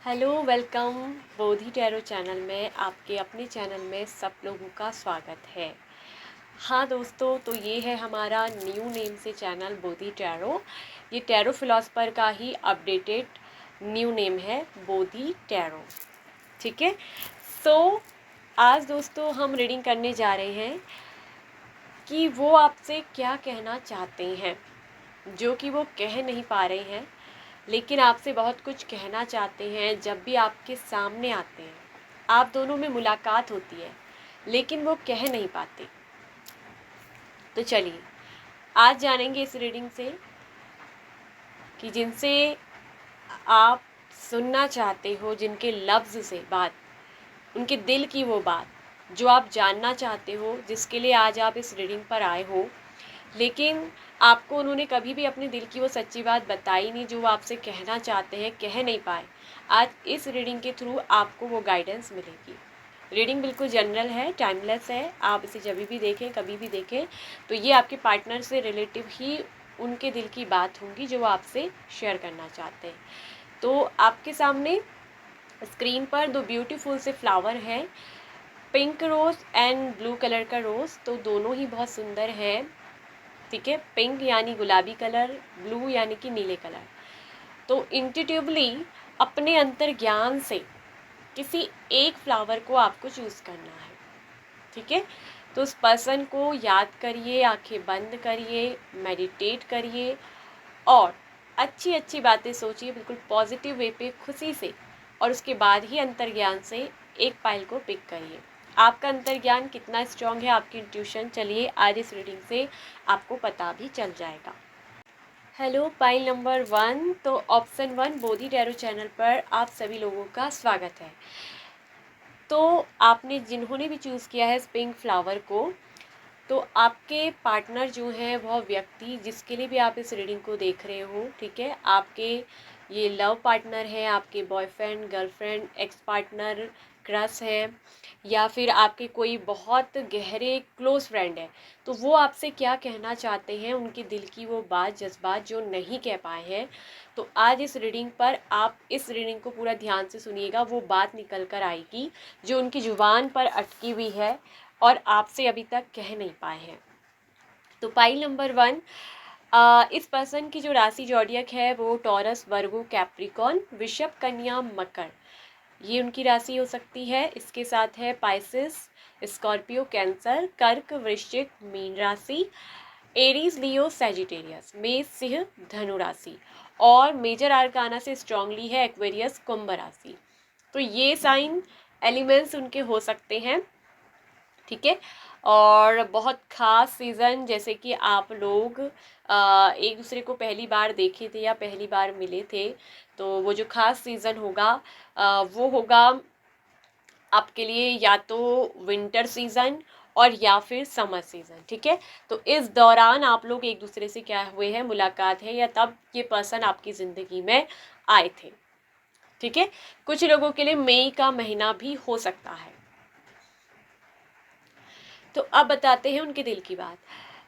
Hello welcome Bodhi tarot channel में आपके अपने चैनल में सब लोगों का स्वागत है। हाँ दोस्तों, तो ये है हमारा न्यू नेम से चैनल बोधी टैरो। ये टैरो फिलॉसफर का ही अपडेटेड न्यू नेम है बोधी टैरो। ठीक है, तो आज दोस्तों हम रीडिंग करने जा रहे हैं कि वो आपसे क्या कहना चाहते हैं, जो कि वो कह नहीं पा रहे हैं लेकिन आपसे बहुत कुछ कहना चाहते हैं। जब भी आपके सामने आते हैं, आप दोनों में मुलाकात होती है लेकिन वो कह नहीं पाते। तो चलिए आज जानेंगे इस रीडिंग से कि जिनसे आप सुनना चाहते हो, जिनके लफ्ज़ से बात, उनके दिल की वो बात जो आप जानना चाहते हो, जिसके लिए आज आप इस रीडिंग पर आए हो, लेकिन आपको उन्होंने कभी भी अपने दिल की वो सच्ची बात बताई नहीं जो वो आपसे कहना चाहते हैं, कह नहीं पाए। आज इस रीडिंग के थ्रू आपको वो गाइडेंस मिलेगी। रीडिंग बिल्कुल जनरल है, टाइमलेस है, आप इसे जब भी देखें, कभी भी देखें। तो ये आपके पार्टनर से रिलेटिव ही उनके दिल की बात होंगी जो वो आपसे शेयर करना चाहते हैं। तो आपके सामने स्क्रीन पर दो ब्यूटीफुल से फ्लावर हैं, pink rose and blue colour का रोज़। तो दोनों ही बहुत सुंदर हैं। ठीक है, पिंक यानी गुलाबी कलर, ब्लू यानी कि नीले कलर। तो इंट्यूटिवली अपने अंतर ज्ञान से किसी एक फ्लावर को आपको चूज़ करना है। ठीक है, तो उस पर्सन को याद करिए, आंखें बंद करिए, मेडिटेट करिए और अच्छी अच्छी बातें सोचिए, बिल्कुल पॉजिटिव वे पे, खुशी से। और उसके बाद ही अंतर्ज्ञान से एक पाइल को पिक करिए। आपका अंतर्ज्ञान कितना स्ट्रांग है, आपकी इंट्यूशन, चलिए आज इस रीडिंग से आपको पता भी चल जाएगा। Hello pile number 1। तो ऑप्शन 1 बोधी टैरो चैनल पर आप सभी लोगों का स्वागत है। तो आपने जिन्होंने भी चूज़ किया है पिंक फ्लावर को, तो आपके पार्टनर जो हैं, वह व्यक्ति जिसके लिए भी आप इस रीडिंग को देख रहे हो, ठीक है, आपके ये लव पार्टनर है, आपके boyfriend, girlfriend, ex partner, crush है, या फिर आपके कोई बहुत गहरे क्लोज फ्रेंड है। तो वो आपसे क्या कहना चाहते हैं, उनके दिल की वो बात, जज्बात जो नहीं कह पाए हैं। तो आज इस रीडिंग पर आप इस रीडिंग को पूरा ध्यान से सुनिएगा, वो बात निकल कर आएगी जो उनकी जुबान पर अटकी हुई है और आपसे अभी तक कह नहीं पाए हैं। तो पाइल नंबर 1, इस पर्सन की जो राशि जॉडियक है वो टॉरस, वर्गो, कैप्रिकॉन, वृषभ, कन्या, मकर, ये उनकी राशि हो सकती है। इसके साथ है पाइसिस, स्कॉर्पियो, कैंसर, कर्क, वृश्चिक, मीन राशि, एरीज, लियो, सैजिटेरियस, मेष, सिंह, धनु राशि। और मेजर आर्काना से स्ट्रांगली है एक्वेरियस, कुंभ राशि। तो ये साइन एलिमेंट्स उनके हो सकते हैं। ठीक है, और बहुत ख़ास सीज़न, जैसे कि आप लोग एक दूसरे को पहली बार देखे थे या पहली बार मिले थे, तो वो जो ख़ास सीज़न होगा वो होगा आपके लिए या तो विंटर सीज़न और या फिर समर सीज़न। ठीक है, तो इस दौरान आप लोग एक दूसरे से क्या हुए हैं, मुलाकात है, या तब ये पर्सन आपकी ज़िंदगी में आए थे। ठीक है, कुछ लोगों के लिए मई का महीना भी हो सकता है। तो अब बताते हैं उनके दिल की बात।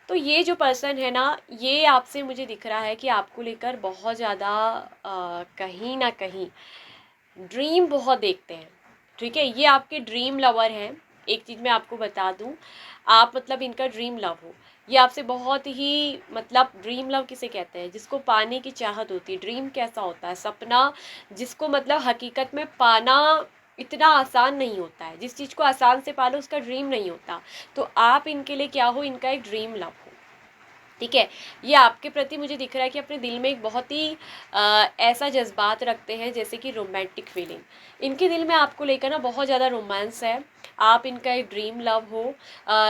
तो ये जो पर्सन है ना, ये आपसे मुझे दिख रहा है कि आपको लेकर बहुत ज़्यादा कहीं ना कहीं ड्रीम बहुत देखते हैं। ठीक है, ये आपके ड्रीम लवर हैं। एक चीज़ मैं आपको बता दूं, आप मतलब इनका ड्रीम लव हो। ये आपसे बहुत ही, मतलब ड्रीम लव किसे कहते हैं, जिसको पाने की चाहत होती है। ड्रीम कैसा होता है, सपना, जिसको मतलब हकीकत में पाना इतना आसान नहीं होता है। जिस चीज़ को आसान से पालो उसका ड्रीम नहीं होता। तो आप इनके लिए क्या हो, इनका एक ड्रीम लव हो। ठीक है, ये आपके प्रति मुझे दिख रहा है कि अपने दिल में एक बहुत ही ऐसा जज्बात रखते हैं, जैसे कि रोमांटिक फीलिंग। इनके दिल में आपको लेकर ना बहुत ज़्यादा रोमांस है। आप इनका एक ड्रीम लव हो,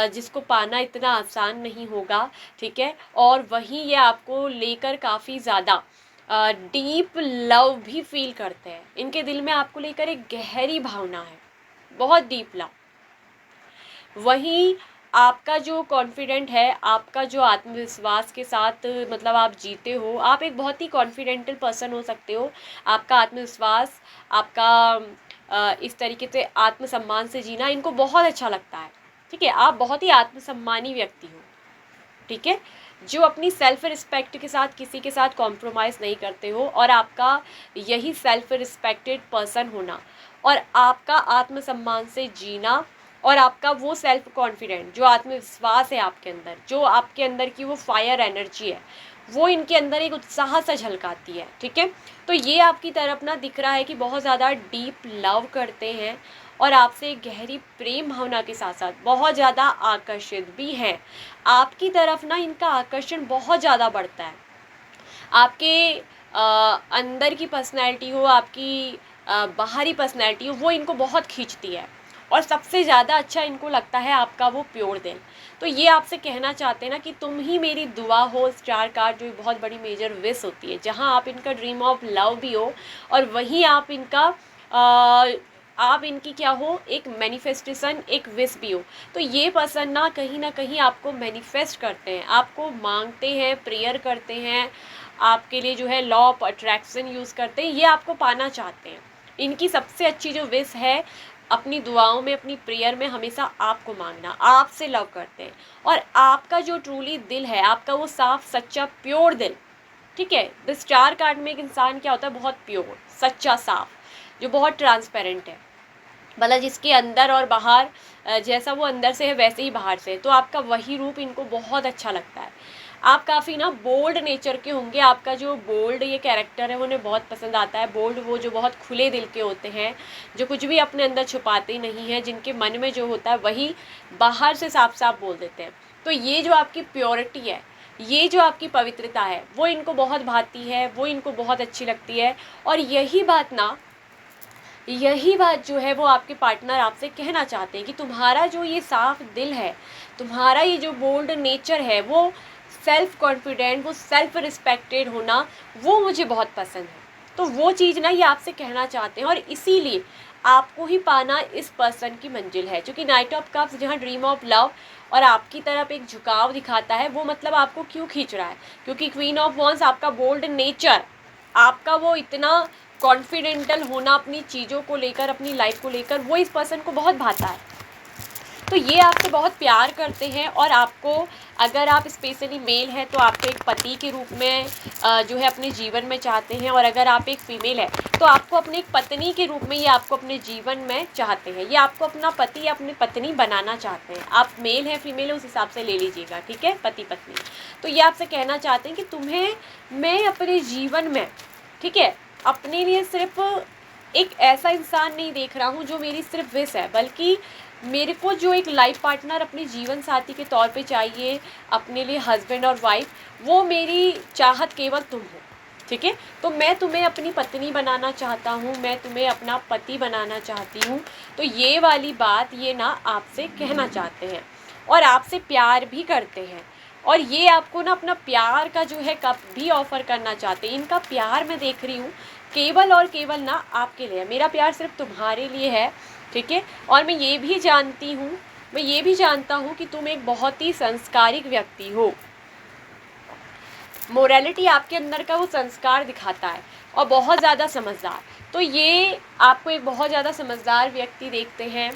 जिसको पाना इतना आसान नहीं होगा। ठीक है, और वहीं ये आपको लेकर काफ़ी ज़्यादा डीप लव भी फील करते हैं। इनके दिल में आपको लेकर एक गहरी भावना है, बहुत डीप लव। वहीं आपका जो कॉन्फिडेंट है, आपका जो आत्मविश्वास के साथ मतलब आप जीते हो, आप एक बहुत ही कॉन्फिडेंटल पर्सन हो सकते हो। आपका आत्मविश्वास, आपका इस तरीके से आत्मसम्मान से जीना इनको बहुत अच्छा लगता है। ठीक है, आप बहुत ही आत्मसम्मानी व्यक्ति हो। ठीक है, जो अपनी सेल्फ रिस्पेक्ट के साथ किसी के साथ कॉम्प्रोमाइज़ नहीं करते हो, और आपका यही सेल्फ रिस्पेक्टेड पर्सन होना और आपका आत्मसम्मान से जीना और आपका वो सेल्फ कॉन्फिडेंट, जो आत्मविश्वास है आपके अंदर, जो आपके अंदर की वो फायर एनर्जी है, वो इनके अंदर एक उत्साह सा झलकाती है। ठीक है, तो ये आपकी तरफ ना दिख रहा है कि बहुत ज़्यादा डीप लव करते हैं और आपसे गहरी प्रेम भावना के साथ साथ बहुत ज़्यादा आकर्षित भी हैं। आपकी तरफ ना इनका आकर्षण बहुत ज़्यादा बढ़ता है। आपके अंदर की पर्सनैलिटी हो, आपकी बाहरी पर्सनैलिटी हो, वो इनको बहुत खींचती है। और सबसे ज़्यादा अच्छा इनको लगता है आपका वो प्योर दिल। तो ये आपसे कहना चाहते हैं ना कि तुम ही मेरी दुआ हो, स्टार कार्ड जो बहुत बड़ी मेजर विश होती है, जहाँ आप इनका ड्रीम ऑफ लव भी हो और वहीं आप इनका आप इनकी क्या हो, एक मैनिफेस्टेशन, एक विश भी हो। तो ये पर्सन ना कहीं आपको मैनिफेस्ट करते हैं, आपको मांगते हैं, प्रेयर करते हैं, आपके लिए जो है लॉ ऑफ अट्रैक्शन यूज़ करते हैं, ये आपको पाना चाहते हैं। इनकी सबसे अच्छी जो विश है, अपनी दुआओं में, अपनी प्रेयर में हमेशा आपको मांगना, आपसे लव करते हैं। और आपका जो ट्रूली दिल है, आपका वो साफ सच्चा प्योर दिल, ठीक है। द स्टार कार्ड में एक इंसान क्या होता है, बहुत प्योर, सच्चा, साफ, जो बहुत ट्रांसपेरेंट है, मतलब जिसके अंदर और बाहर जैसा वो अंदर से है वैसे ही बाहर से है। तो आपका वही रूप इनको बहुत अच्छा लगता है। आप काफ़ी ना बोल्ड नेचर के होंगे, आपका जो बोल्ड ये कैरेक्टर है वो उन्हें बहुत पसंद आता है। बोल्ड वो जो बहुत खुले दिल के होते हैं, जो कुछ भी अपने अंदर छुपाते नहीं हैं, जिनके मन में जो होता है वही बाहर से साफ साफ बोल देते हैं। तो ये जो आपकी प्योरिटी है, ये जो आपकी पवित्रता है, वो इनको बहुत भाती है, वो इनको बहुत अच्छी लगती है। और यही बात जो है वो आपके पार्टनर आपसे कहना चाहते हैं कि तुम्हारा जो ये साफ दिल है, तुम्हारा ये जो बोल्ड नेचर है, वो सेल्फ कॉन्फिडेंट, वो सेल्फ रिस्पेक्टेड होना, वो मुझे बहुत पसंद है। तो वो चीज़ ना ये आपसे कहना चाहते हैं, और इसीलिए आपको ही पाना इस पर्सन की मंजिल है। क्योंकि नाइट ऑफ कप्स जहाँ ड्रीम ऑफ लव और आपकी तरफ एक झुकाव दिखाता है, वो मतलब आपको क्यों खींच रहा है, क्योंकि क्वीन ऑफ वॉन्स आपका बोल्ड नेचर, आपका वो इतना कॉन्फिडेंटल होना अपनी चीज़ों को लेकर, अपनी लाइफ को लेकर, वो इस पर्सन को बहुत भाता है। तो ये आपसे बहुत प्यार करते हैं, और आपको, अगर आप स्पेशली मेल हैं तो आपको एक पति के रूप में जो है अपने जीवन में चाहते हैं, और अगर आप एक फीमेल है तो आपको अपनी एक पत्नी के रूप में ये आपको अपने जीवन में चाहते हैं। ये आपको अपना पति या अपनी पत्नी बनाना चाहते हैं। आप मेल हैं फीमेल है उस हिसाब से ले लीजिएगा, ठीक है, पति पत्नी। तो ये आपसे कहना चाहते हैं कि तुम्हें मैं अपने जीवन में, ठीक है, अपने लिए सिर्फ एक ऐसा इंसान नहीं देख रहा हूँ जो मेरी सिर्फ विश है, बल्कि मेरे को जो एक लाइफ पार्टनर अपने जीवन साथी के तौर पे चाहिए, अपने लिए हस्बैंड और वाइफ, वो मेरी चाहत केवल तुम हो, ठीक है। तो मैं तुम्हें अपनी पत्नी बनाना चाहता हूँ, मैं तुम्हें अपना पति बनाना चाहती हूँ। तो ये वाली बात ये ना आपसे कहना चाहते हैं, और आपसे प्यार भी करते हैं, और ये आपको ना अपना प्यार का जो है कब भी ऑफ़र करना चाहते हैं। इनका प्यार मैं देख रही हूँ केवल और केवल ना आपके लिए, मेरा प्यार सिर्फ तुम्हारे लिए है, ठीक है। और मैं ये भी जानता हूँ कि तुम एक बहुत ही संस्कारिक व्यक्ति हो। मोरालिटी आपके अंदर का वो संस्कार दिखाता है, और बहुत ज़्यादा समझदार। तो ये आपको एक बहुत ज़्यादा समझदार व्यक्ति देखते हैं,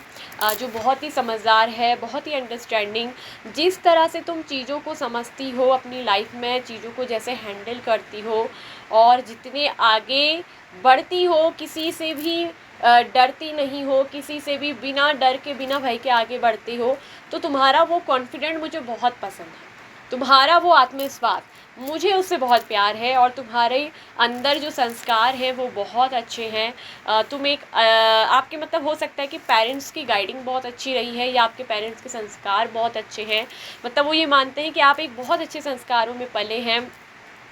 जो बहुत ही समझदार है, बहुत ही अंडरस्टैंडिंग। जिस तरह से तुम चीज़ों को समझती हो अपनी लाइफ में, चीज़ों को जैसे हैंडल करती हो, और जितने आगे बढ़ती हो, किसी से भी डरती नहीं हो, किसी से भी बिना डर के, बिना भय के आगे बढ़ती हो। तो तुम्हारा वो कॉन्फिडेंट मुझे बहुत पसंद है, तुम्हारा वो आत्मविश्वास, मुझे उससे बहुत प्यार है। और तुम्हारे अंदर जो संस्कार हैं वो बहुत अच्छे हैं। तुम एक आपके मतलब हो सकता है कि पेरेंट्स की गाइडिंग बहुत अच्छी रही है, या आपके पेरेंट्स के संस्कार बहुत अच्छे हैं। मतलब वो ये मानते हैं कि आप एक बहुत अच्छे संस्कारों में पले हैं।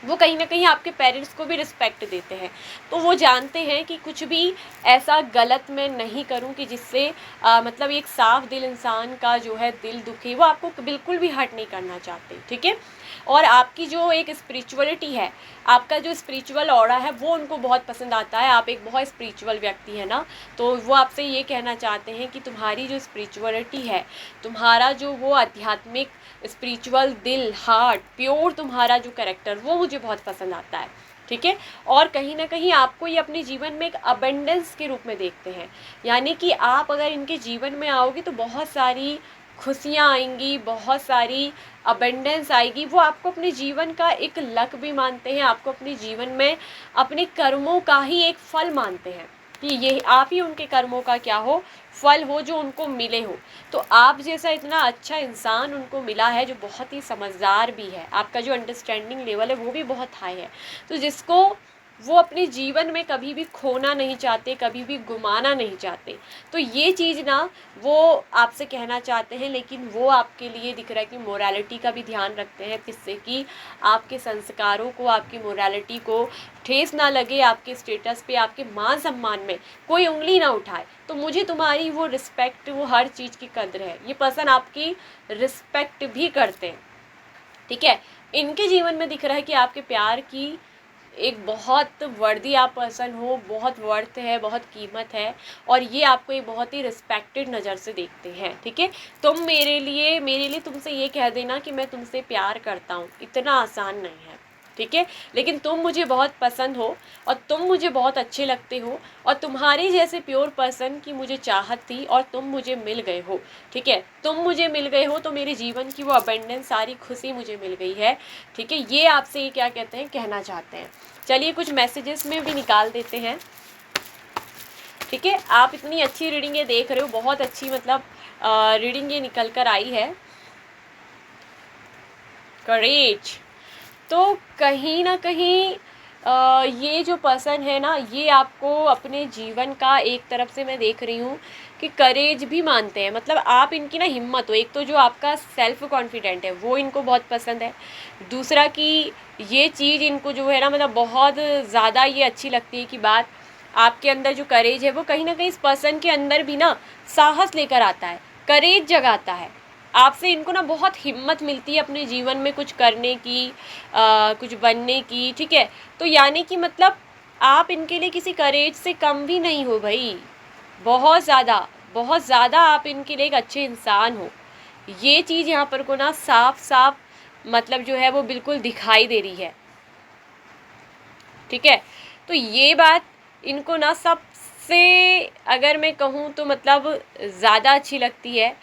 वो कहीं ना कहीं आपके पेरेंट्स को भी रिस्पेक्ट देते हैं। तो वो जानते हैं कि कुछ भी ऐसा गलत मैं नहीं करूं कि जिससे मतलब एक साफ दिल इंसान का जो है दिल दुखे। वो आपको बिल्कुल भी हर्ट नहीं करना चाहते, ठीक है। और आपकी जो एक स्पिरिचुअलिटी है, आपका जो स्पिरिचुअल ऑरा है, वो उनको बहुत पसंद आता है। आप एक बहुत स्पिरिचुअल व्यक्ति है ना, तो वो आपसे ये कहना चाहते हैं कि तुम्हारी जो स्पिरिचुअलिटी है, तुम्हारा जो वो आध्यात्मिक स्पिरिचुअल दिल, हार्ट, प्योर तुम्हारा जो कैरेक्टर, वो मुझे बहुत पसंद आता है, ठीक है। और कहीं ना कहीं आपको ये अपने जीवन में एक अबेंडेंस के रूप में देखते हैं, यानी कि आप अगर इनके जीवन में आओगे तो बहुत सारी खुशियाँ आएंगी, बहुत सारी अबेंडेंस आएगी। वो आपको अपने जीवन का एक लक भी मानते हैं, आपको अपने जीवन में अपने कर्मों का ही एक फल मानते हैं कि ये आप ही उनके कर्मों का क्या हो, फल हो जो उनको मिले हो। तो आप जैसा इतना अच्छा इंसान उनको मिला है जो बहुत ही समझदार भी है, आपका जो अंडरस्टैंडिंग लेवल है वो भी बहुत हाई है, तो जिसको वो अपने जीवन में कभी भी खोना नहीं चाहते, कभी भी गुमाना नहीं चाहते। तो ये चीज़ ना वो आपसे कहना चाहते हैं, लेकिन वो आपके लिए दिख रहा है कि मोरालिटी का भी ध्यान रखते हैं, जिससे कि आपके संस्कारों को, आपकी मोरालिटी को ठेस ना लगे, आपके स्टेटस पे, आपके मान सम्मान में कोई उंगली ना उठाए। तो मुझे तुम्हारी वो रिस्पेक्ट, वो हर चीज़ की कद्र है, ये पर्सन आपकी रिस्पेक्ट भी करते हैं, ठीक है। इनके जीवन में दिख रहा है कि आपके प्यार की एक बहुत वर्दी आप पर्सन हो, बहुत वर्थ है, बहुत कीमत है, और ये आपको एक बहुत ही रिस्पेक्टेड नज़र से देखते हैं, ठीक है। तुम मेरे लिए तुमसे ये कह देना कि मैं तुमसे प्यार करता हूँ इतना आसान नहीं है, ठीक है। लेकिन तुम मुझे बहुत पसंद हो और तुम मुझे बहुत अच्छे लगते हो, और तुम्हारे जैसे प्योर पर्सन की मुझे चाहत थी और तुम मुझे मिल गए हो, ठीक है। तुम मुझे मिल गए हो तो मेरे जीवन की वो अबेंडेंस, सारी खुशी मुझे मिल गई है, ठीक है। ये आपसे ये क्या कहते हैं, कहना चाहते हैं। चलिए कुछ मैसेजेस में भी निकाल देते हैं, ठीक है। आप इतनी अच्छी रीडिंग ये देख रहे हो, बहुत अच्छी मतलब रीडिंग ये निकल कर आई है। करेज, तो कहीं ना कहीं ये जो पर्सन है ना, ये आपको अपने जीवन का एक तरफ से मैं देख रही हूँ कि करेज भी मानते हैं। मतलब आप इनकी ना हिम्मत हो, एक तो जो आपका सेल्फ कॉन्फिडेंट है वो इनको बहुत पसंद है, दूसरा कि ये चीज़ इनको जो है ना मतलब बहुत ज़्यादा ये अच्छी लगती है कि बात आपके अंदर जो करेज है वो कहीं ना कहीं इस पर्सन के अंदर भी ना साहस लेकर आता है, करेज जगाता है। आपसे इनको ना बहुत हिम्मत मिलती है अपने जीवन में कुछ करने की, कुछ बनने की, ठीक है। तो यानी कि मतलब आप इनके लिए किसी करेज से कम भी नहीं हो भाई, बहुत ज़्यादा आप इनके लिए एक अच्छे इंसान हो। ये चीज़ यहाँ पर को ना साफ साफ मतलब जो है वो बिल्कुल दिखाई दे रही है, ठीक है। तो ये बात इनको ना सबसे अगर मैं कहूँ तो मतलब ज़्यादा अच्छी लगती है,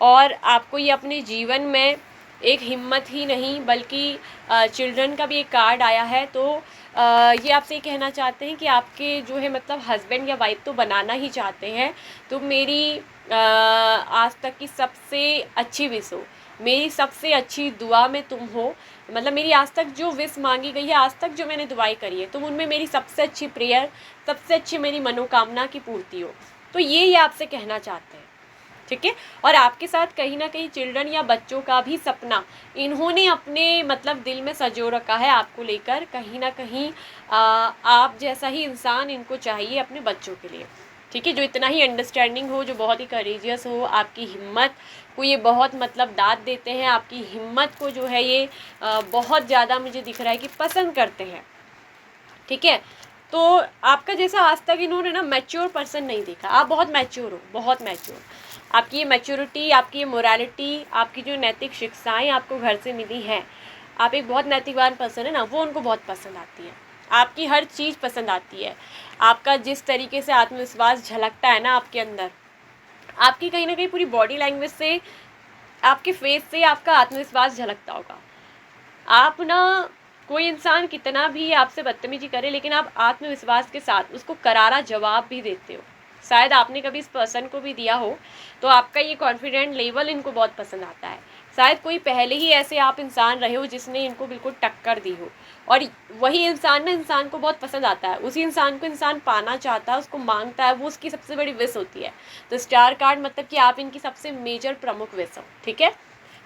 और आपको ये अपने जीवन में एक हिम्मत ही नहीं बल्कि चिल्ड्रन का भी एक कार्ड आया है। तो ये आपसे कहना चाहते हैं कि आपके जो है मतलब हस्बैंड या वाइफ तो बनाना ही चाहते हैं। तो मेरी आज तक की सबसे अच्छी विश हो, मेरी सबसे अच्छी दुआ में तुम हो। मतलब मेरी आज तक जो विश मांगी गई है, आज तक जो मैंने दुआएं करी है, तुम उनमें मेरी सबसे अच्छी प्रेयर, सबसे अच्छी मेरी मनोकामना की पूर्ति हो। तो ये आपसे कहना चाहते हैं, ठीक है। और आपके साथ कहीं ना कहीं चिल्ड्रन या बच्चों का भी सपना इन्होंने अपने मतलब दिल में सजो रखा है आपको लेकर। कहीं ना कहीं आप जैसा ही इंसान इनको चाहिए अपने बच्चों के लिए, ठीक है, जो इतना ही अंडरस्टैंडिंग हो, जो बहुत ही करेजियस हो, आपकी हिम्मत को ये बहुत मतलब दाद देते हैं, आपकी हिम्मत को जो है ये बहुत ज़्यादा मुझे दिख रहा है कि पसंद करते हैं, ठीक है। तो आपका जैसा आज तक इन्होंने ना मैच्योर पर्सन नहीं देखा। आप बहुत मैच्योर हो, बहुत मैच्योर। आपकी ये मैच्योरिटी, आपकी ये मोरालिटी, आपकी जो नैतिक शिक्षाएं आपको घर से मिली हैं, आप एक बहुत नैतिकवान पर्सन है ना, वो उनको बहुत पसंद आती है। आपकी हर चीज़ पसंद आती है, आपका जिस तरीके से आत्मविश्वास झलकता है ना आपके अंदर, आपकी कहीं ना कहीं पूरी बॉडी लैंग्वेज से, आपके फेस से आपका आत्मविश्वास झलकता होगा। आप ना कोई इंसान कितना भी आपसे बदतमीजी करे, लेकिन आप आत्मविश्वास के साथ उसको करारा जवाब भी देते हो। शायद आपने कभी इस पर्सन को भी दिया हो, तो आपका ये कॉन्फिडेंट लेवल इनको बहुत पसंद आता है। शायद कोई पहले ही ऐसे आप इंसान रहे हो जिसने इनको बिल्कुल टक्कर दी हो, और वही इंसान ना इंसान को बहुत पसंद आता है, उसी इंसान को इंसान पाना चाहता है, उसको मांगता है, वो उसकी सबसे बड़ी विश होती है। तो स्टार कार्ड मतलब कि आप इनकी सबसे मेजर प्रमुख विश हो, ठीक है।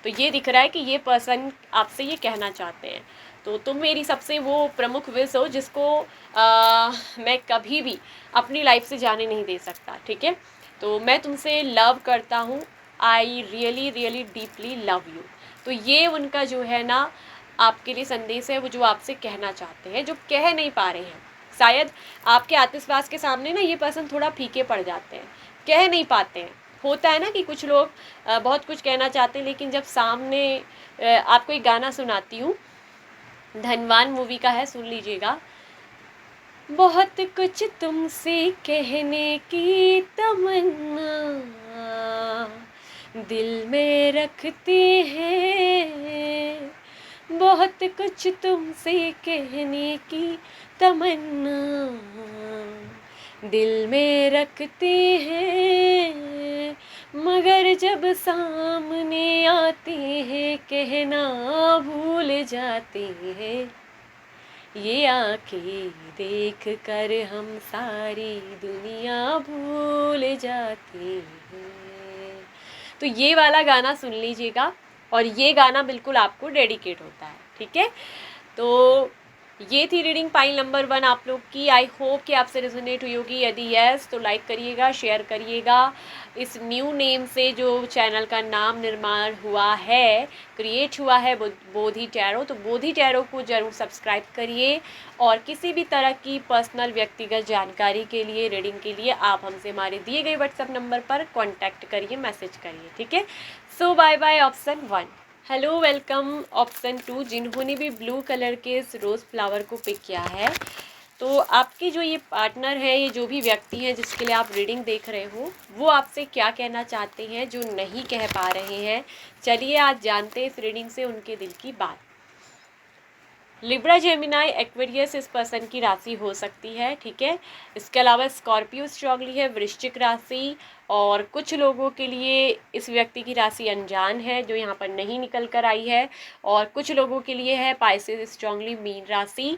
तो ये दिख रहा है कि ये पर्सन आपसे ये कहना चाहते हैं, तो तुम मेरी सबसे वो प्रमुख विश हो जिसको मैं कभी भी अपनी लाइफ से जाने नहीं दे सकता, ठीक है। तो मैं तुमसे लव करता हूँ, I really really deeply love you. तो ये उनका जो है ना आपके लिए संदेश है, वो जो आपसे कहना चाहते हैं, जो कह नहीं पा रहे हैं। शायद आपके आत्मविश्वास के सामने ना ये पर्सन थोड़ा फीके पड़ जाते हैं, कह नहीं पाते हैं। होता है ना कि कुछ लोग बहुत कुछ कहना चाहते हैं, लेकिन जब सामने आपको एक गाना सुनाती हूँ, धनवान मूवी का है, सुन लीजिएगा। बहुत कुछ तुमसे कहने की तमन्ना, दिल में रखती हैं बहुत कुछ तुमसे कहने की तमन्ना, दिल में रखते हैं मगर जब सामने आते हैं कहना भूल जाते हैं, ये आंखें देख कर हम सारी दुनिया भूल जाते हैं। तो ये वाला गाना सुन लीजिएगा और ये गाना बिल्कुल आपको डेडिकेट होता है, ठीक है। तो ये थी रीडिंग पाइल नंबर 1 आप लोग की। आई होप कि आपसे रेजोनेट हुई होगी। यदि यस तो लाइक करिएगा, शेयर करिएगा। इस न्यू नेम से जो चैनल का नाम निर्माण हुआ है, क्रिएट हुआ है, बोधी टैरो, तो बोधी टैरो को ज़रूर सब्सक्राइब करिए। और किसी भी तरह की पर्सनल व्यक्तिगत जानकारी के लिए, रीडिंग के लिए आप हमसे हमारे दिए गए व्हाट्सएप नंबर पर कॉन्टैक्ट करिए, मैसेज करिए, ठीक है। So bye bye option 1। Hello welcome option 2, जिन्होंने भी ब्लू कलर के इस रोज़ फ्लावर को पिक किया है। तो आपके जो ये पार्टनर है, ये जो भी व्यक्ति है जिसके लिए आप रीडिंग देख रहे हो, वो आपसे क्या कहना चाहते हैं जो नहीं कह पा रहे हैं। चलिए आज जानते हैं इस रीडिंग से उनके दिल की बात। लिब्रा, जेमिनाई, एक्वेरियस इस पर्सन की राशि हो सकती है, ठीक है। इसके अलावा स्कॉर्पियो स्ट्रांगली है, वृश्चिक राशि। और कुछ लोगों के लिए इस व्यक्ति की राशि अनजान है जो यहाँ पर नहीं निकल कर आई है। और कुछ लोगों के लिए है पाइसेस स्ट्रांगली, मीन राशि।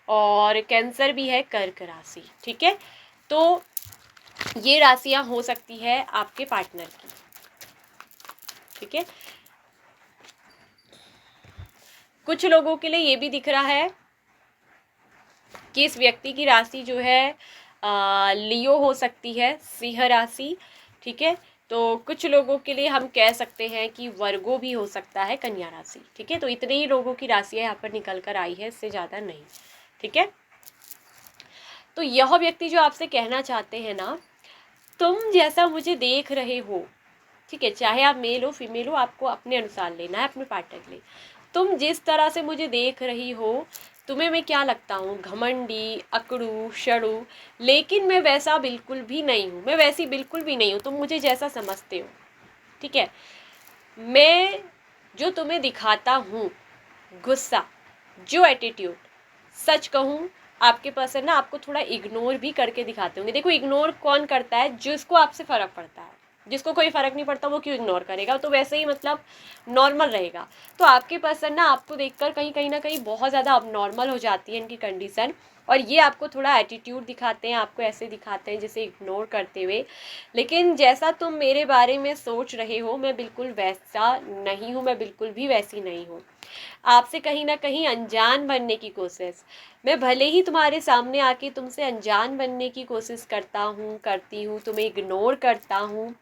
और कैंसर भी है, कर्क राशि, ठीक है। तो ये राशियाँ हो सकती है आपके पार्टनर की, ठीक है। कुछ लोगों के लिए ये भी दिख रहा है कि इस व्यक्ति की राशि जो है लियो हो सकती है, सिंह राशि, ठीक है। तो कुछ लोगों के लिए हम कह सकते हैं कि वर्गो भी हो सकता है, कन्या राशि, ठीक है। तो इतने ही लोगों की राशियाँ यहाँ पर निकल कर आई है, इससे ज़्यादा नहीं, ठीक है। तो यह व्यक्ति जो आपसे कहना चाहते हैं ना, तुम जैसा मुझे देख रहे हो, ठीक है, चाहे आप मेल हो फीमेल हो, आपको अपने अनुसार लेना है, अपने पार्टनर के लिए। तुम जिस तरह से मुझे देख रही हो, तुम्हें मैं क्या लगता हूँ, घमंडी, अकड़ू, शड़ू, लेकिन मैं वैसा बिल्कुल भी नहीं हूँ, मैं वैसी बिल्कुल भी नहीं हूँ, तुम मुझे जैसा समझते हो, ठीक है। मैं जो तुम्हें दिखाता हूँ, गुस्सा, जो एटीट्यूड, सच कहूँ आपके पर्सन ना आपको थोड़ा इग्नोर भी करके दिखाते होंगे। देखो इग्नोर कौन करता है, जिसको आपसे फ़र्क पड़ता है। जिसको कोई फ़र्क नहीं पड़ता वो क्यों इग्नोर करेगा, तो वैसे ही मतलब नॉर्मल रहेगा। तो आपके पर्सन ना आपको देखकर कहीं ना कहीं बहुत ज़्यादा अब नॉर्मल हो जाती है इनकी कंडीशन, और ये आपको थोड़ा एटीट्यूड दिखाते हैं, आपको ऐसे दिखाते हैं जैसे इग्नोर करते हुए। लेकिन जैसा तुम मेरे बारे में सोच रहे हो, मैं बिल्कुल वैसा नहीं हूँ, मैं बिल्कुल भी वैसी नहीं हूँ। आपसे कहीं ना कहीं अनजान बनने की कोशिश, मैं भले ही तुम्हारे सामने आके तुमसे अनजान बनने की कोशिश करता हूँ, करती हूँ, तुम्हें इग्नोर करता हूँ,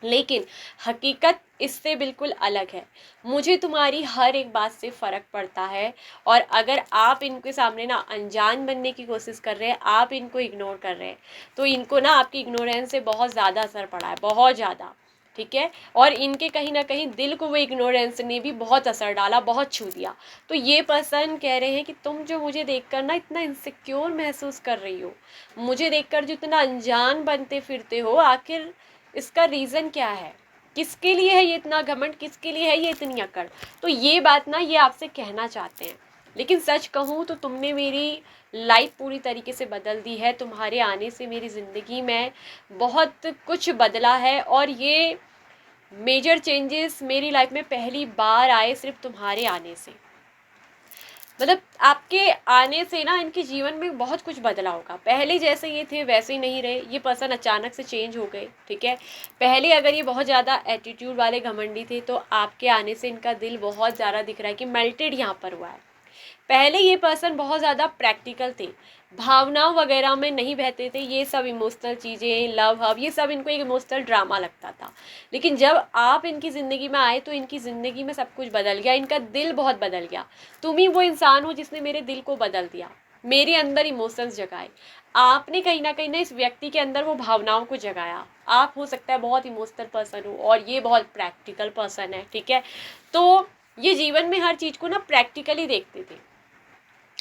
लेकिन हकीकत इससे बिल्कुल अलग है। मुझे तुम्हारी हर एक बात से फ़र्क पड़ता है। और अगर आप इनके सामने ना अनजान बनने की कोशिश कर रहे हैं, आप इनको इग्नोर कर रहे हैं, तो इनको ना आपकी इग्नोरेंस से बहुत ज़्यादा असर पड़ा है, बहुत ज़्यादा, ठीक है। और इनके कहीं ना कहीं दिल को वो इग्नोरेंस ने भी बहुत असर डाला, बहुत छू दिया। तो ये पर्सन कह रहे हैं कि तुम जो मुझे देखकर ना इतना इनसिक्योर महसूस कर रही हो, मुझे देखकर जो इतना अनजान बनते फिरते हो, आखिर इसका रीज़न क्या है, किसके लिए है ये इतना घमंड, किसके लिए है ये इतनी अकड़। तो ये बात ना ये आपसे कहना चाहते हैं। लेकिन सच कहूँ तो तुमने मेरी लाइफ पूरी तरीके से बदल दी है। तुम्हारे आने से मेरी ज़िंदगी में बहुत कुछ बदला है, और ये मेजर चेंजेस मेरी लाइफ में पहली बार आए सिर्फ तुम्हारे आने से। मतलब आपके आने से ना इनके जीवन में बहुत कुछ बदला होगा। पहले जैसे ये थे वैसे ही नहीं रहे, ये पर्सन अचानक से चेंज हो गए, ठीक है। पहले अगर ये बहुत ज़्यादा एटीट्यूड वाले घमंडी थे, तो आपके आने से इनका दिल बहुत ज़्यादा दिख रहा है कि मेल्टेड यहाँ पर हुआ है। पहले ये पर्सन बहुत ज़्यादा प्रैक्टिकल थे, भावनाओं वगैरह में नहीं बहते थे, ये सब इमोशनल चीज़ें, लव हव, ये सब इनको एक इमोशनल ड्रामा लगता था। लेकिन जब आप इनकी ज़िंदगी में आए तो इनकी ज़िंदगी में सब कुछ बदल गया, इनका दिल बहुत बदल गया। तुम ही वो इंसान हो जिसने मेरे दिल को बदल दिया, मेरे अंदर इमोशंस जगाए। आपने कहीं ना इस व्यक्ति के अंदर वो भावनाओं को जगाया। आप हो सकता है बहुत इमोशनल पर्सन हो और ये बहुत प्रैक्टिकल पर्सन है, ठीक है। तो ये जीवन में हर चीज़ को ना प्रैक्टिकली देखते थे।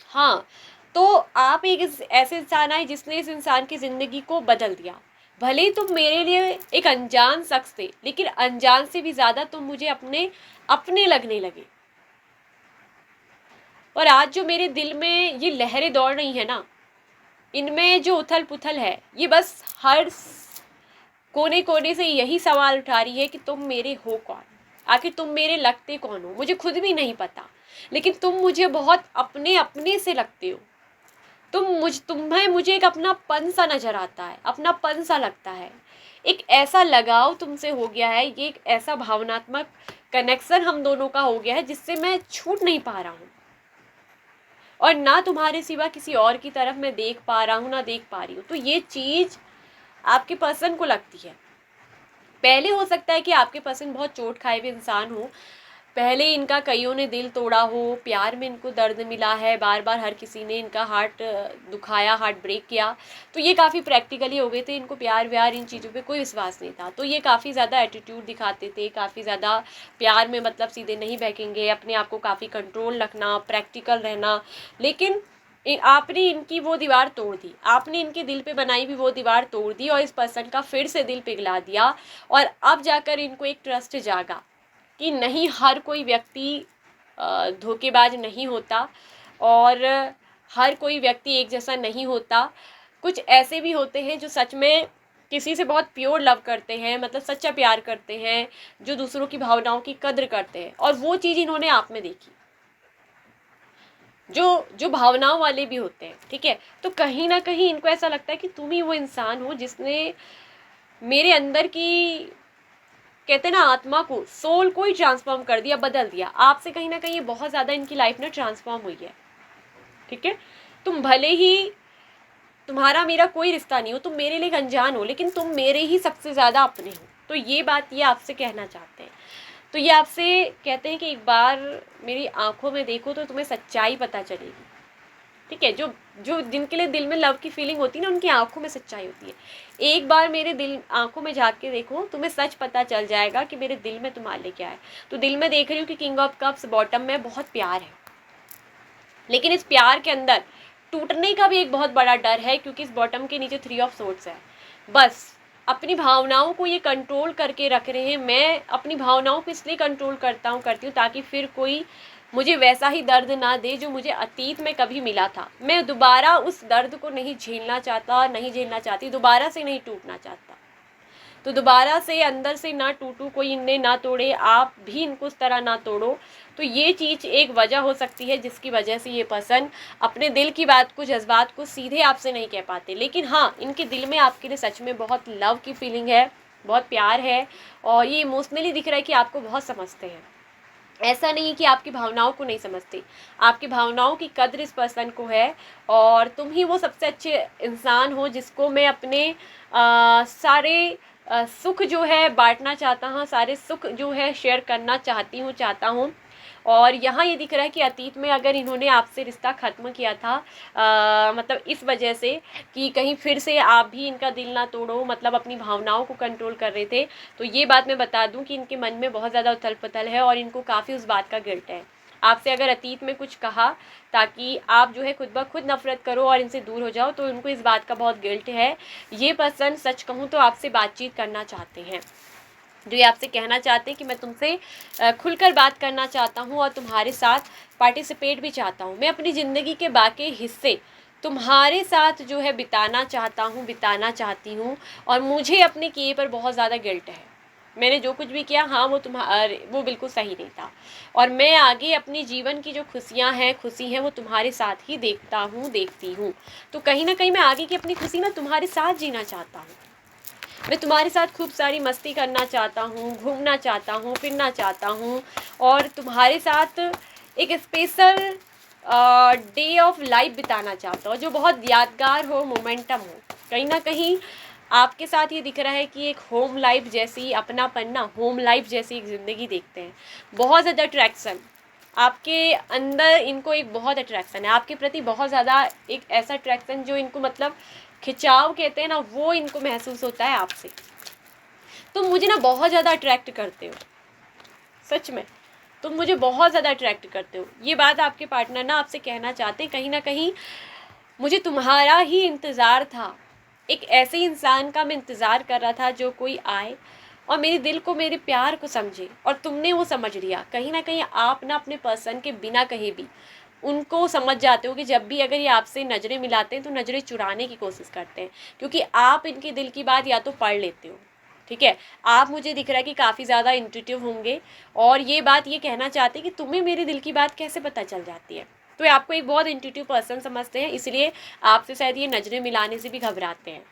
हाँ, तो आप एक ऐसे इंसान आए जिसने इस इंसान की ज़िंदगी को बदल दिया। भले ही तुम मेरे लिए एक अनजान शख्स थे, लेकिन अनजान से भी ज़्यादा तुम मुझे अपने अपने लगने लगे। और आज जो मेरे दिल में ये लहरें दौड़ रही है ना, इनमें जो उथल पुथल है, ये बस हर कोने कोने से यही सवाल उठा रही है कि तुम मेरे हो कौन, आखिर तुम मेरे लगते कौन हो। मुझे खुद भी नहीं पता, लेकिन तुम मुझे बहुत अपने अपने से लगते हो। तुम्हें मुझे एक अपनापन सा नजर आता है, अपनापन सा लगता है। एक ऐसा लगाव तुमसे हो गया है, ये एक ऐसा भावनात्मक कनेक्शन हम दोनों का हो गया है जिससे मैं छूट नहीं पा रहा हूँ। और ना तुम्हारे सिवा किसी और की तरफ मैं देख पा रहा हूँ, ना देख पा रही हूँ। तो ये चीज़ आपके पर्सन को लगती है। पहले हो सकता है कि आपके पर्सन बहुत चोट खाए हुए इंसान हो, पहले इनका कईयों ने दिल तोड़ा हो, प्यार में इनको दर्द मिला है, बार बार हर किसी ने इनका हार्ट दुखाया, हार्ट ब्रेक किया। तो ये काफ़ी प्रैक्टिकली हो गए थे, इनको प्यार व्यार इन चीज़ों पे कोई विश्वास नहीं था। तो ये काफ़ी ज़्यादा एटीट्यूड दिखाते थे, काफ़ी ज़्यादा प्यार में मतलब सीधे नहीं बहकेंगे, अपने आप को काफ़ी कंट्रोल रखना, प्रैक्टिकल रहना। लेकिन आपने इनकी वो दीवार तोड़ दी, आपने इनके दिल पे बनाई भी वो दीवार तोड़ दी और इस पर्सन का फिर से दिल पिघला दिया। और अब जाकर इनको एक ट्रस्ट जागा कि नहीं, हर कोई व्यक्ति धोखेबाज नहीं होता और हर कोई व्यक्ति एक जैसा नहीं होता। कुछ ऐसे भी होते हैं जो सच में किसी से बहुत प्योर लव करते हैं, मतलब सच्चा प्यार करते हैं, जो दूसरों की भावनाओं की कद्र करते हैं। और वो चीज़ इन्होंने आप में देखी, जो जो भावनाओं वाले भी होते हैं, ठीक है। तो कहीं ना कहीं इनको ऐसा लगता है कि तुम ही वो इंसान हो जिसने मेरे अंदर की, कहते हैं ना, आत्मा को, सोल को ही ट्रांसफॉर्म कर दिया, बदल दिया। आपसे कहीं ना कहीं ये बहुत ज़्यादा इनकी लाइफ में ट्रांसफॉर्म हुई है, ठीक है। तुम भले ही, तुम्हारा मेरा कोई रिश्ता नहीं हो, तुम मेरे लिए अनजान हो, लेकिन तुम मेरे ही सबसे ज़्यादा अपने हो। तो ये बात ये आपसे कहना चाहते हैं। तो ये आपसे कहते हैं कि एक बार मेरी आंखों में देखो तो तुम्हें सच्चाई पता चलेगी, ठीक है। जो जो जिनके लिए दिल में लव की फीलिंग होती है ना, उनकी आंखों में सच्चाई होती है। एक बार मेरे दिल आंखों में झांक के देखो, तुम्हें सच पता चल जाएगा कि मेरे दिल में तुम्हारे लिए क्या है। तो दिल में देख रही हूँ कि किंग ऑफ कप्स बॉटम में बहुत प्यार है, लेकिन इस प्यार के अंदर टूटने का भी एक बहुत बड़ा डर है, क्योंकि इस बॉटम के नीचे 3 ऑफ सोर्ड्स है। बस अपनी भावनाओं को ये कंट्रोल करके रख रहे हैं। मैं अपनी भावनाओं को इसलिए कंट्रोल करती हूँ ताकि फिर कोई मुझे वैसा ही दर्द ना दे जो मुझे अतीत में कभी मिला था। मैं दोबारा उस दर्द को नहीं झेलना चाहता, नहीं झेलना चाहती, दोबारा से नहीं टूटना चाहता। तो दोबारा से अंदर से ना टूटूं, कोई इन्हें ना तोड़े, आप भी इनको उस तरह ना तोड़ो। तो ये चीज़ एक वजह हो सकती है जिसकी वजह से ये पर्सन अपने दिल की बात को, जज्बात को सीधे आपसे नहीं कह पाते। लेकिन हाँ, इनके दिल में आपके लिए सच में बहुत लव की फीलिंग है, बहुत प्यार है, और ये इमोशनली दिख रहा है कि आपको बहुत समझते हैं। ऐसा नहीं है कि आपकी भावनाओं को नहीं समझते, आपकी भावनाओं की कद्र इस पर्सन को है। और तुम ही वो सबसे अच्छे इंसान हो जिसको मैं अपने सारे सुख जो है बांटना चाहता हूँ, सारे सुख जो है शेयर करना चाहता हूँ। और यहाँ ये दिख रहा है कि अतीत में अगर इन्होंने आपसे रिश्ता ख़त्म किया था, मतलब इस वजह से कि कहीं फिर से आप भी इनका दिल ना तोड़ो, मतलब अपनी भावनाओं को कंट्रोल कर रहे थे। तो ये बात मैं बता दूं कि इनके मन में बहुत ज़्यादा उथल पुथल है और इनको काफ़ी उस बात का गिल्ट है। आपसे अगर अतीत में कुछ कहा ताकि आप जो है खुद ब खुद नफरत करो और इनसे दूर हो जाओ, तो इनको इस बात का बहुत गिल्ट है। ये पर्सन सच कहूँ तो आपसे बातचीत करना चाहते हैं, जो ये आपसे कहना चाहते हैं कि मैं तुमसे खुलकर बात करना चाहता हूँ और तुम्हारे साथ पार्टिसिपेट भी चाहता हूँ। मैं अपनी ज़िंदगी के बाकी हिस्से तुम्हारे साथ जो है बिताना चाहती हूँ। और मुझे अपने किए पर बहुत ज़्यादा गिल्ट है। मैंने जो कुछ भी किया, हाँ, वो बिल्कुल सही नहीं था। और मैं आगे अपनी जीवन की जो खुशी हैं वो तुम्हारे साथ ही देखती हूँ। तो कहीं ना कहीं मैं आगे की अपनी खुशी मैं तुम्हारे साथ जीना चाहता हूँ। मैं तुम्हारे साथ खूब सारी मस्ती करना चाहता हूँ, घूमना चाहता हूँ, फिरना चाहता हूँ, और तुम्हारे साथ एक स्पेशल डे ऑफ लाइफ बिताना चाहता हूँ जो बहुत यादगार हो, मोमेंटम हो। कहीं ना कहीं आपके साथ ये दिख रहा है कि एक होम लाइफ जैसी, अपनापन ना, होम लाइफ जैसी एक ज़िंदगी देखते हैं। बहुत ज़्यादा अट्रैक्शन आपके अंदर, इनको एक बहुत अट्रैक्शन है आपके प्रति, बहुत ज़्यादा एक ऐसा अट्रैक्शन जो इनको, मतलब खिंचाव कहते हैं ना, वो इनको महसूस होता है आपसे। तुम मुझे ना बहुत ज़्यादा अट्रैक्ट करते हो, सच में तुम मुझे बहुत ज़्यादा अट्रैक्ट करते हो। ये बात आपके पार्टनर ना आपसे कहना चाहते हैं। कहीं ना कहीं मुझे तुम्हारा ही इंतज़ार था, एक ऐसे इंसान का मैं इंतज़ार कर रहा था जो कोई आए और मेरे दिल को, मेरे प्यार को समझे, और तुमने वो समझ लिया। कहीं ना कहीं आप ना अपने पर्सन के बिना कहे भी उनको समझ जाते हो कि जब भी अगर ये आपसे नज़रें मिलाते हैं तो नज़रें चुराने की कोशिश करते हैं, क्योंकि आप इनके दिल की बात या तो पढ़ लेते हो। ठीक है, आप, मुझे दिख रहा है कि काफ़ी ज़्यादा इंट्यूटिव होंगे और ये बात ये कहना चाहते हैं कि तुम्हें मेरे दिल की बात कैसे पता चल जाती है। तो ये आपको एक बहुत इंट्यूटिव पर्सन समझते हैं, इसलिए आपसे शायद ये नज़रें मिलाने से भी घबराते हैं।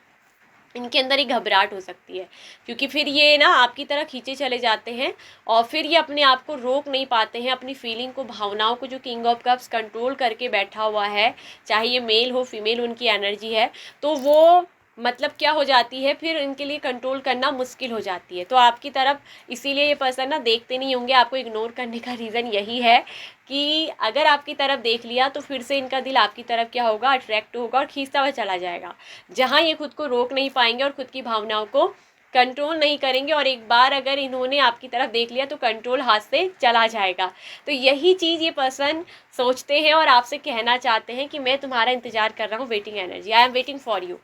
इनके अंदर एक घबराहट हो सकती है, क्योंकि फिर ये ना आपकी तरह खींचे चले जाते हैं और फिर ये अपने आप को रोक नहीं पाते हैं, अपनी फीलिंग को, भावनाओं को जो किंग ऑफ कप्स कंट्रोल करके बैठा हुआ है, चाहे ये मेल हो फीमेल, उनकी एनर्जी है, तो वो मतलब क्या हो जाती है, फिर इनके लिए कंट्रोल करना मुश्किल हो जाती है। तो आपकी तरफ इसीलिए ये पर्सन ना देखते नहीं होंगे, आपको इग्नोर करने का रीज़न यही है कि अगर आपकी तरफ देख लिया तो फिर से इनका दिल आपकी तरफ क्या होगा, अट्रैक्ट होगा और खींचता हुआ चला जाएगा। जहाँ ये खुद को रोक नहीं पाएंगे और खुद की भावनाओं को कंट्रोल नहीं करेंगे, और एक बार अगर इन्होंने आपकी तरफ देख लिया तो कंट्रोल हाथ से चला जाएगा। तो यही चीज़ ये पर्सन सोचते हैं और आपसे कहना चाहते हैं कि मैं तुम्हारा इंतज़ार कर रहा हूँ, waiting energy, I am waiting for you,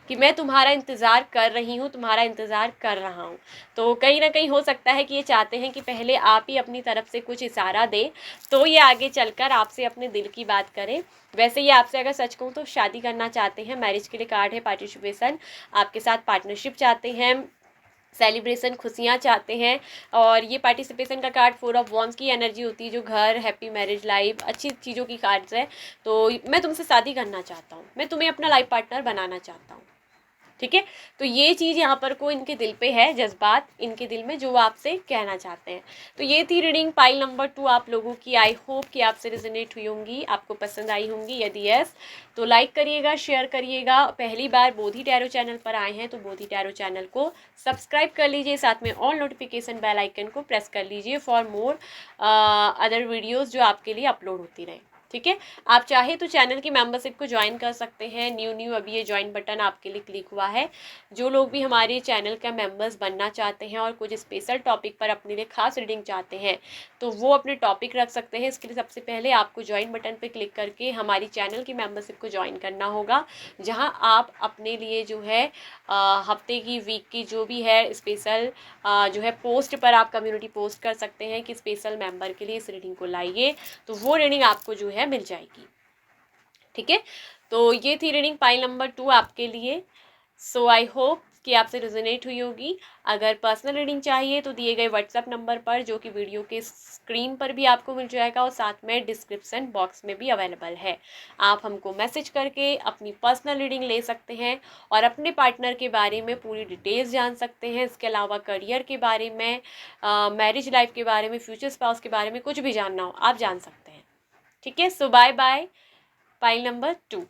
कि मैं तुम्हारा इंतज़ार कर रही हूँ, तुम्हारा इंतज़ार कर रहा हूँ। तो कहीं ना कहीं हो सकता है कि ये चाहते हैं कि पहले आप ही अपनी तरफ से कुछ इशारा दें, तो ये आगे चलकर आपसे अपने दिल की बात करें। वैसे ये आपसे अगर सच कहूँ तो शादी करना चाहते हैं, मैरिज के लिए कार्ड है, पार्टिसिपेशन, आपके साथ पार्टनरशिप चाहते हैं, सेलिब्रेशन, खुशियाँ चाहते हैं। और ये पार्टिसिपेशन का कार्ड 4 ऑफ वॉन्ड्स की एनर्जी होती है, जो घर, हैप्पी मैरिज लाइफ, अच्छी चीज़ों की कार्ड्स है। तो मैं तुमसे शादी करना चाहता हूँ, मैं तुम्हें अपना लाइफ पार्टनर बनाना चाहता हूँ। ठीक है, तो ये चीज़ यहाँ पर को इनके दिल पे है, जज्बात इनके दिल में जो वो आपसे कहना चाहते हैं। तो ये थी रीडिंग पाइल नंबर 2 आप लोगों की। आई होप कि आपसे रिजोनेट हुई होंगी, आपको पसंद आई होंगी। यदि यस तो लाइक करिएगा, शेयर करिएगा। पहली बार बोधी टैरो चैनल पर आए हैं तो बोधी टैरो चैनल को सब्सक्राइब कर लीजिए, साथ में ऑल नोटिफिकेशन बेल आइकन को प्रेस कर लीजिए फॉर मोर अदर वीडियोज़ जो आपके लिए अपलोड होती रहे। ठीक है, आप चाहे तो चैनल की मेंबरशिप को ज्वाइन कर सकते हैं। न्यू अभी ये ज्वाइन बटन आपके लिए क्लिक हुआ है। जो लोग भी हमारे चैनल का मेंबर्स बनना चाहते हैं और कुछ स्पेशल टॉपिक पर अपने लिए खास रीडिंग चाहते हैं तो वो अपने टॉपिक रख सकते हैं। इसके लिए सबसे पहले आपको ज्वाइन बटन पर क्लिक करके हमारी चैनल की मेंबरशिप को ज्वाइन करना होगा, जहाँ आप अपने लिए जो है हफ्ते की, वीक की जो भी है स्पेशल जो है पोस्ट पर आप कम्युनिटी पोस्ट कर सकते हैं कि स्पेशल मेंबर के लिए इस रीडिंग को लाइए, तो वो रीडिंग आपको जो है मिल जाएगी। ठीक है, तो ये थी रीडिंग पाइल नंबर 2 आपके लिए। सो आई होप कि आपसे रेजोनेट हुई होगी। अगर पर्सनल रीडिंग चाहिए तो दिए गए व्हाट्सएप नंबर पर, जो कि वीडियो के स्क्रीन पर भी आपको मिल जाएगा और साथ में डिस्क्रिप्शन बॉक्स में भी अवेलेबल है, आप हमको मैसेज करके अपनी पर्सनल रीडिंग ले सकते हैं और अपने पार्टनर के बारे में पूरी डिटेल्स जान सकते हैं। इसके अलावा करियर के बारे में, मैरिज लाइफ के बारे में, फ्यूचर स्पाउस के बारे में कुछ भी जानना हो आप जान सकते हैं। ठीक है, so bye bye. Pile number 2।